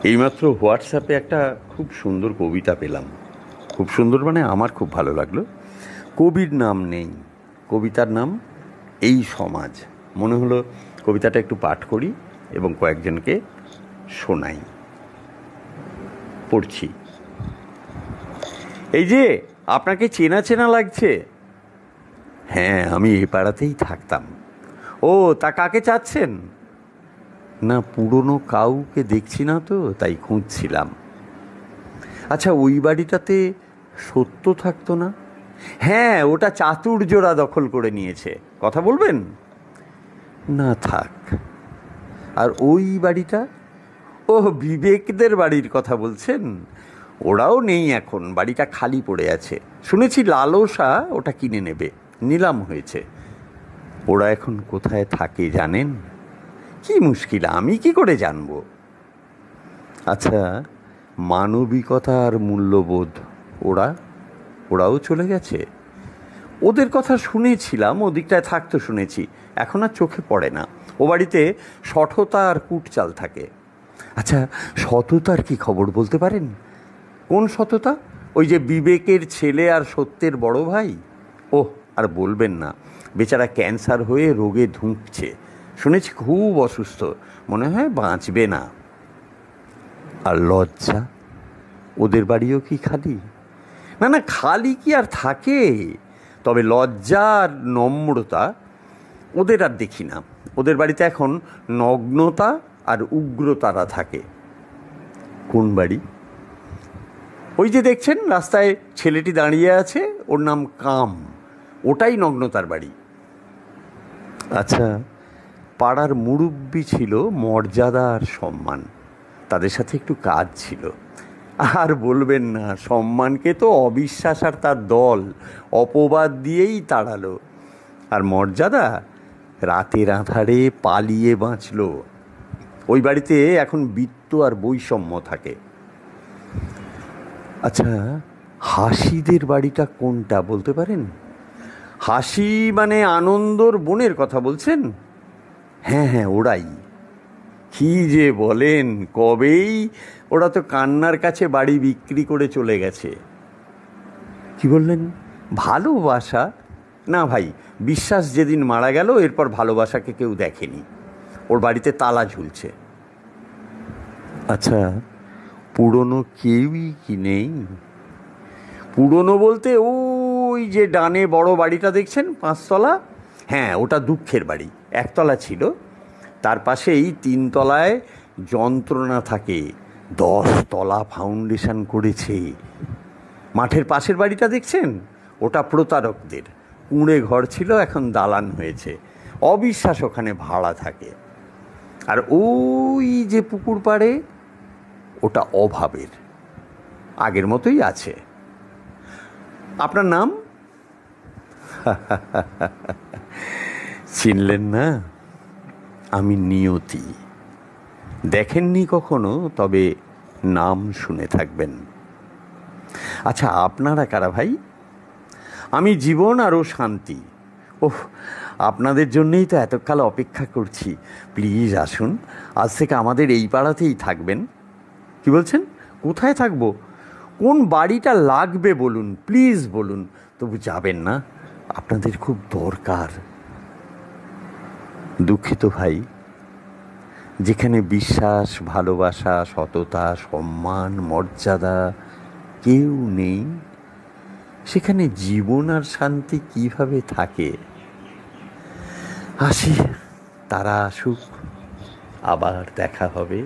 এইমাত্র হোয়াটসঅ্যাপে একটা খুব সুন্দর কবিতা পেলাম। খুব সুন্দর মানে আমার খুব ভালো লাগলো। কবির নাম নেই, কবিতার নাম এই সমাজ। মনে হলো কবিতাটা একটু পাঠ করি এবং কয়েকজনকে শোনাই। পড়ছি। এই যে, আপনাকে চেনা চেনা লাগছে। হ্যাঁ, আমি এই পাড়াতেই থাকতাম। ও, তা কাকে চাচ্ছেন? না, পুরনো কাউকে দেখছি না তো, তাই খুঁজছিলাম। আচ্ছা, ওই বাড়িটাতে সত্য থাকতো না? হ্যাঁ, ওটা চাতুর্যরা দখল করে নিয়েছে। কথা বলবেন? না, থাক। আর ওই বাড়িটা? ও, বিবেকদের বাড়ির কথা বলছেন? ওরাও নেই এখন, বাড়িটা খালি পড়ে আছে। শুনেছি লালসা ওটা কিনে নেবে, নিলাম হয়েছে। ওরা এখন কোথায় থাকে জানেন? কি মুশকিল, আমি কি করে জানবো? আচ্ছা, মানবিকতা আর মূল্যবোধ ওরাও চলে গেছে? ওদের কথা শুনেছিলাম, ওদিকটায় থাকতো শুনেছি, এখন আর চোখে পড়ে না। ও বাড়িতে সঠতা আর কুটচাল থাকে। আচ্ছা, সততার কি খবর বলতে পারেন? কোন সততা? ওই যে বিবেকের ছেলে আর সত্যের বড় ভাই? ওহ, আর বলবেন না, বেচারা ক্যান্সার হয়ে রোগে ধুঁকছে। শুনেছি খুব অসুস্থ, মনে হয় বাঁচবে না। আর লজ্জা, ওদের বাড়িও কি খালি? না না, খালি কি আর থাকে? তবে লজ্জা আর নম্রতা ওদের আর দেখি না। ওদের বাড়িতে এখন নগ্নতা আর উগ্রতারা থাকে। কোন বাড়ি? ওই যে দেখছেন রাস্তায় ছেলেটি দাঁড়িয়ে আছে, ওর নাম কাম। ওটাই নগ্নতার বাড়ি। আচ্ছা, পাড়ার মুরব্বি ছিল, মর্যাদা আর সম্মান, তাদের সাথে একটু কাজ ছিল। আর বলবেন না, সম্মানকে তো অবিশ্বাস আর তার দল অপবাদ দিয়েই তাড়ালো। আর মর্যাদা রাতের আঁধারে পালিয়ে বাঁচল। ওই বাড়িতে এখন বিত্ত আর বৈষম্য থাকে। আচ্ছা, হাসিদের বাড়িটা কোনটা বলতে পারেন? হাসি মানে আনন্দর বোনের কথা বলছেন? হ্যাঁ হ্যাঁ, ওরাই। কি যে বলেন, কবেই ওরা তো কান্নার কাছে বাড়ি বিক্রি করে চলে গেছে। কি বললেন? ভালোবাসা? না ভাই, বিশ্বাস যেদিন মারা গেল এরপর ভালোবাসাকে কেউ দেখেনি। ওর বাড়িতে তালা ঝুলছে। আচ্ছা, পুরনো কেউই কি নেই? পুরনো বলতে ওই যে ডানে বড় বাড়িটা দেখছেন, 5 তলা? হ্যাঁ, ওটা দুঃখের বাড়ি। 1 তলা ছিল, তার পাশেই 3 তলায় যন্ত্রণা থাকে। 10 তলা ফাউন্ডেশন করেছে। মাঠের পাশের বাড়িটা দেখছেন, ওটা প্রতারকদের। কুঁড়ে ঘর ছিল, এখন দালান হয়েছে। অবিশ্বাস ওখানে ভাড়া থাকে। আর ওই যে পুকুর পাড়ে, ওটা অভাবের, আগের মতোই আছে। আপনার নাম? চিনলেন না? আমি নিয়তি। দেখেননি কখনো, তবে নাম শুনে থাকবেন। আচ্ছা, আপনারা কারা ভাই? আমি জীবন আরও শান্তি। ওহ, আপনাদের জন্যেই তো এতকাল অপেক্ষা করছি। প্লিজ আসুন, আজ থেকে আমাদের এই পাড়াতেই থাকবেন। কি বলছেন? কোথায় থাকবো? কোন বাড়িটা লাগবে বলুন, প্লিজ বলুন। তবু যাবেন না, আপনাদের খুব দরকার। দুঃখিত ভাই, যেখানে বিশ্বাস, ভালোবাসা, সততা, সম্মান, মর্যাদা কেউ নেই, সেখানে জীবন আর শান্তি কিভাবে থাকে? আসি, তারা আসুক, আবার দেখা হবে।